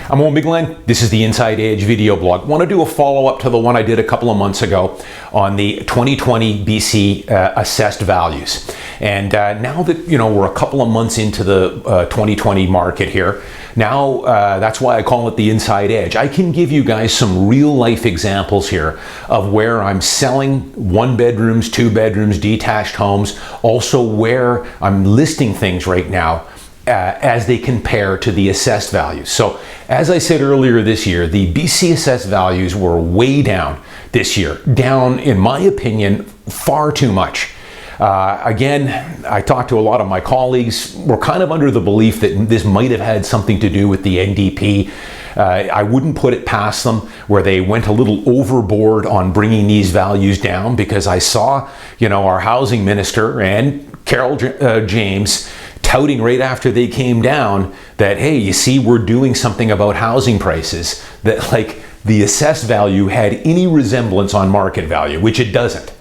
I'm Owen Bigland. This is the Inside Edge video blog. I want to do a follow-up to the one I did a couple of months ago on the 2020 BC assessed values. And now that we're a couple of months into the 2020 market here, now that's why I call it the Inside Edge. I can give you guys some real-life examples here of where I'm selling one bedrooms, two bedrooms, detached homes, also where I'm listing things right now as they compare to the assessed values. So as I said earlier this year, the BC assessed values were way down this year. Down, in my opinion, far too much. Again, I talked to a lot of my colleagues. We're kind of under the belief that this might have had something to do with the NDP. I wouldn't put it past them where they went a little overboard on bringing these values down, because I saw, our housing minister and Carol James touting right after they came down that, hey, you see, we're doing something about housing prices, that like the assessed value had any resemblance on market value, which it doesn't.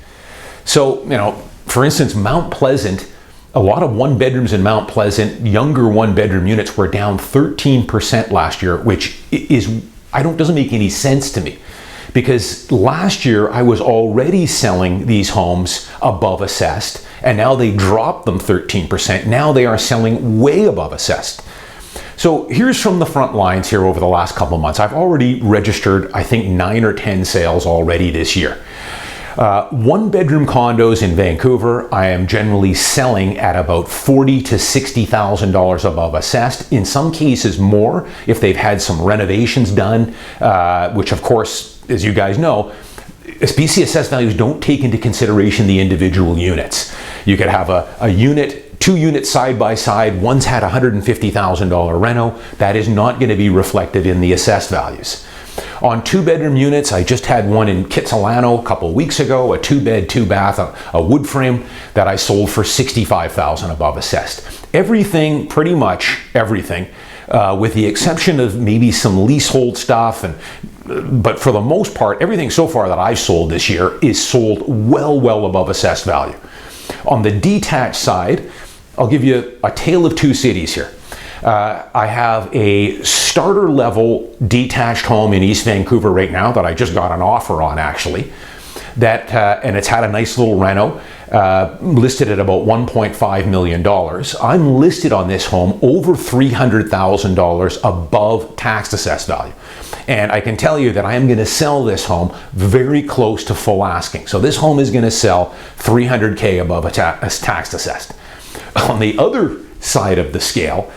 So, for instance, Mount Pleasant, a lot of one bedrooms in Mount Pleasant, younger one bedroom units were down 13% last year, which doesn't make any sense to me. Because last year I was already selling these homes above assessed, and now they dropped them 13%. Now they are selling way above assessed. So here's from the front lines here over the last couple of months. I've already registered, I think, 9 or 10 sales already this year. One bedroom condos in Vancouver, I am generally selling at about $40,000 to $60,000 above assessed. In some cases more, if they've had some renovations done, which of course, as you guys know, BC assessed values don't take into consideration the individual units. You could have a unit, two units side by side, one's had $150,000 reno. That is not going to be reflected in the assessed values. On two bedroom units, I just had one in Kitsilano a couple of weeks ago, a 2-bed, 2-bath, a wood frame that I sold for $65,000 above assessed. Everything, pretty much everything, with the exception of maybe some leasehold stuff, but for the most part, everything so far that I've sold this year is sold well above assessed value. On the detached side, I'll give you a tale of two cities here. I have a starter level detached home in East Vancouver right now that I just got an offer on, actually, and it's had a nice little reno, listed at about $1.5 million. I'm listed on this home over $300,000 above tax assessed value. And I can tell you that I am going to sell this home very close to full asking. So this home is going to sell $300K above a tax assessed. On the other side of the scale,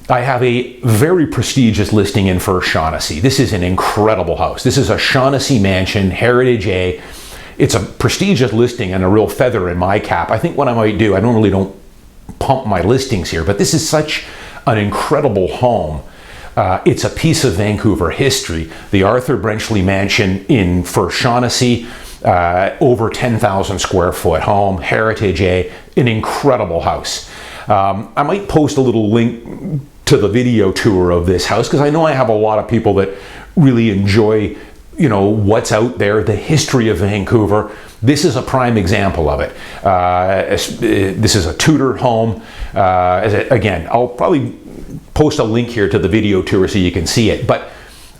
I have a very prestigious listing in First Shaughnessy. This is an incredible house. This is a Shaughnessy mansion, Heritage A. It's a prestigious listing and a real feather in my cap. I think what I might do, I normally don't pump my listings here, but this is such an incredible home. It's a piece of Vancouver history. The Arthur Brenchley Mansion in First Shaughnessy, over 10,000 square foot home, Heritage A, an incredible house. I might post a little link to the video tour of this house, because I know I have a lot of people that really enjoy, what's out there, the history of Vancouver. This is a prime example of it. This is a Tudor home. Again, I'll probably post a link here to the video tour so you can see it. But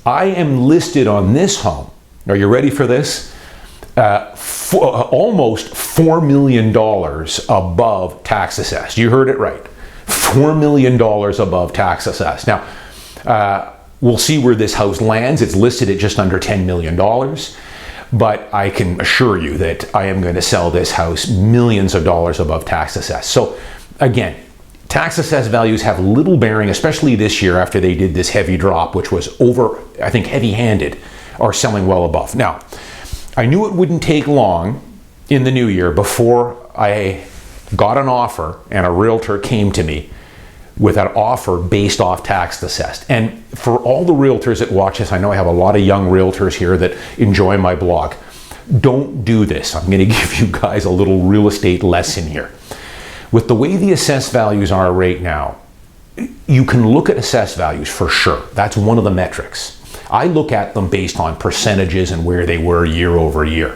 I am listed on this home. Are you ready for this? Almost $4 million above tax assessed. You heard it right. $4 million above tax assessed. Now, we'll see where this house lands. It's listed at just under $10 million. But I can assure you that I am going to sell this house millions of dollars above tax assessed. So again, tax assessed values have little bearing, especially this year after they did this heavy drop, which was I think heavy-handed, or selling well above. Now, I knew it wouldn't take long in the new year before I got an offer and a realtor came to me with an offer based off tax assessed. And for all the realtors that watch this, I know I have a lot of young realtors here that enjoy my blog. Don't do this. I'm going to give you guys a little real estate lesson here. With the way the assessed values are right now, you can look at assessed values for sure. That's one of the metrics. I look at them based on percentages and where they were year over year.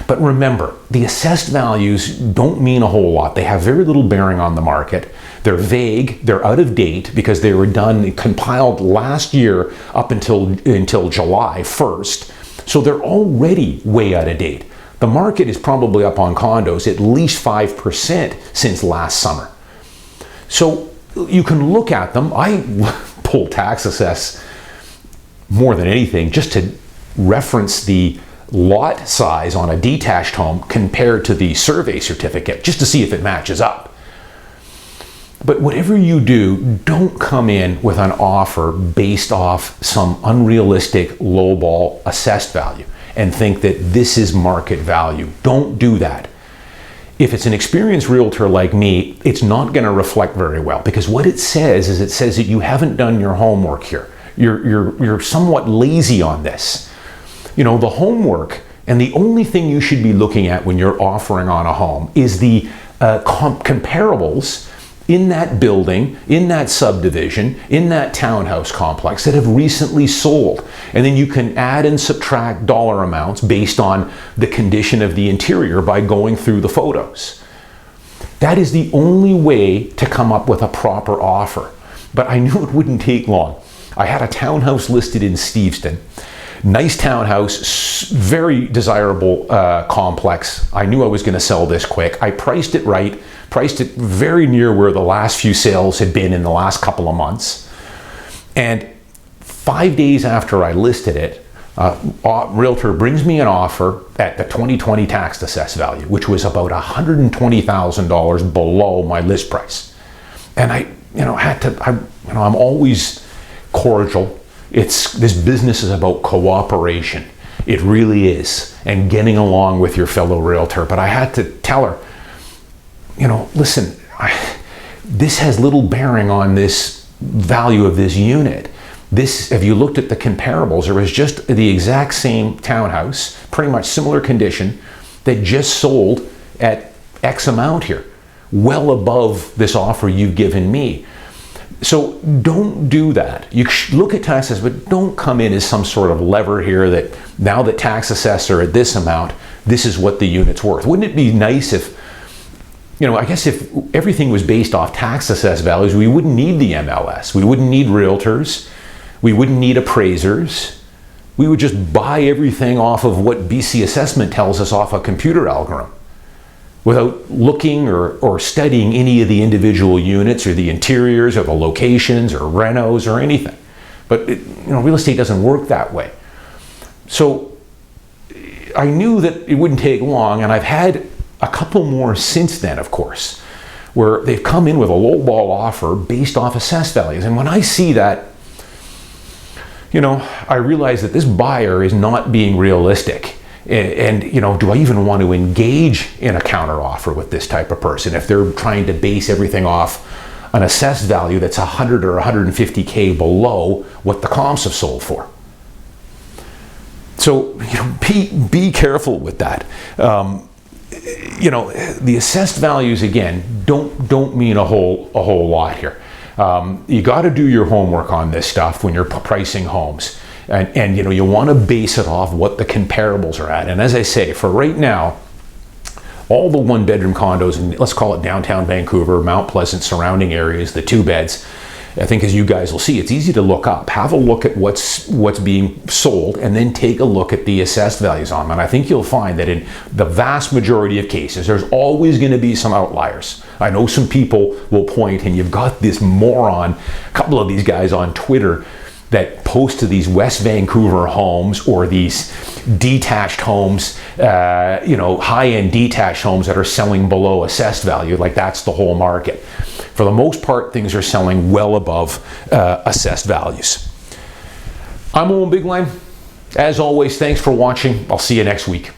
But remember, the assessed values don't mean a whole lot. They have very little bearing on the market. They're vague, they're out of date because they were compiled last year up until July 1st. So they're already way out of date. The market is probably up on condos at least 5% since last summer. So you can look at them. I pull tax assess more than anything just to reference the lot size on a detached home compared to the survey certificate, just to see if it matches up. But whatever you do, don't come in with an offer based off some unrealistic lowball assessed value and think that this is market value. Don't do that. If it's an experienced realtor like me, it's not going to reflect very well, because what it says is, it says that you haven't done your homework here. You're somewhat lazy on this. You know, the homework, and the only thing you should be looking at when you're offering on a home is the comparables in that building, in that subdivision, in that townhouse complex that have recently sold. And then you can add and subtract dollar amounts based on the condition of the interior by going through the photos. That is the only way to come up with a proper offer. But I knew it wouldn't take long. I had a townhouse listed in Steveston. Nice townhouse, very desirable complex. I knew I was going to sell this quick. I priced it right, priced it very near where the last few sales had been in the last couple of months. And 5 days after I listed it, a realtor brings me an offer at the 2020 tax assessed value, which was about $120,000 below my list price. And I'm always cordial. This business is about cooperation. It really is. And getting along with your fellow realtor. But I had to tell her, listen, this has little bearing on this value of this unit. This, if you looked at the comparables, there was just the exact same townhouse, pretty much similar condition, that just sold at X amount here, well above this offer you've given me. So don't do that. You look at taxes, but don't come in as some sort of lever here that now that tax assessed are at this amount, this is what the unit's worth. Wouldn't it be nice if, I guess if everything was based off tax assessed values, we wouldn't need the MLS. We wouldn't need realtors. We wouldn't need appraisers. We would just buy everything off of what BC Assessment tells us off a computer algorithm, without looking or studying any of the individual units or the interiors or the locations or renos or anything. But real estate doesn't work that way. So I knew that it wouldn't take long, and I've had a couple more since then, of course, where they've come in with a lowball offer based off assessed values. And when I see that, I realize that this buyer is not being realistic. And do I even want to engage in a counteroffer with this type of person if they're trying to base everything off an assessed value that's 100 or 150K below what the comps have sold for? So be careful with that. The assessed values, again, don't mean a whole lot here. You got to do your homework on this stuff when you're pricing homes. And you want to base it off what the comparables are at. And as I say, for right now, all the one-bedroom condos in, let's call it downtown Vancouver, Mount Pleasant, surrounding areas, the 2-beds, I think as you guys will see, it's easy to look up. Have a look at what's being sold, and then take a look at the assessed values on them. And I think you'll find that in the vast majority of cases, there's always going to be some outliers. I know some people will point, and you've got this moron, a couple of these guys on Twitter, that post to these West Vancouver homes or these detached homes, high-end detached homes that are selling below assessed value, like that's the whole market. For the most part, things are selling well above assessed values. I'm Owen Bigland. As always, thanks for watching. I'll see you next week.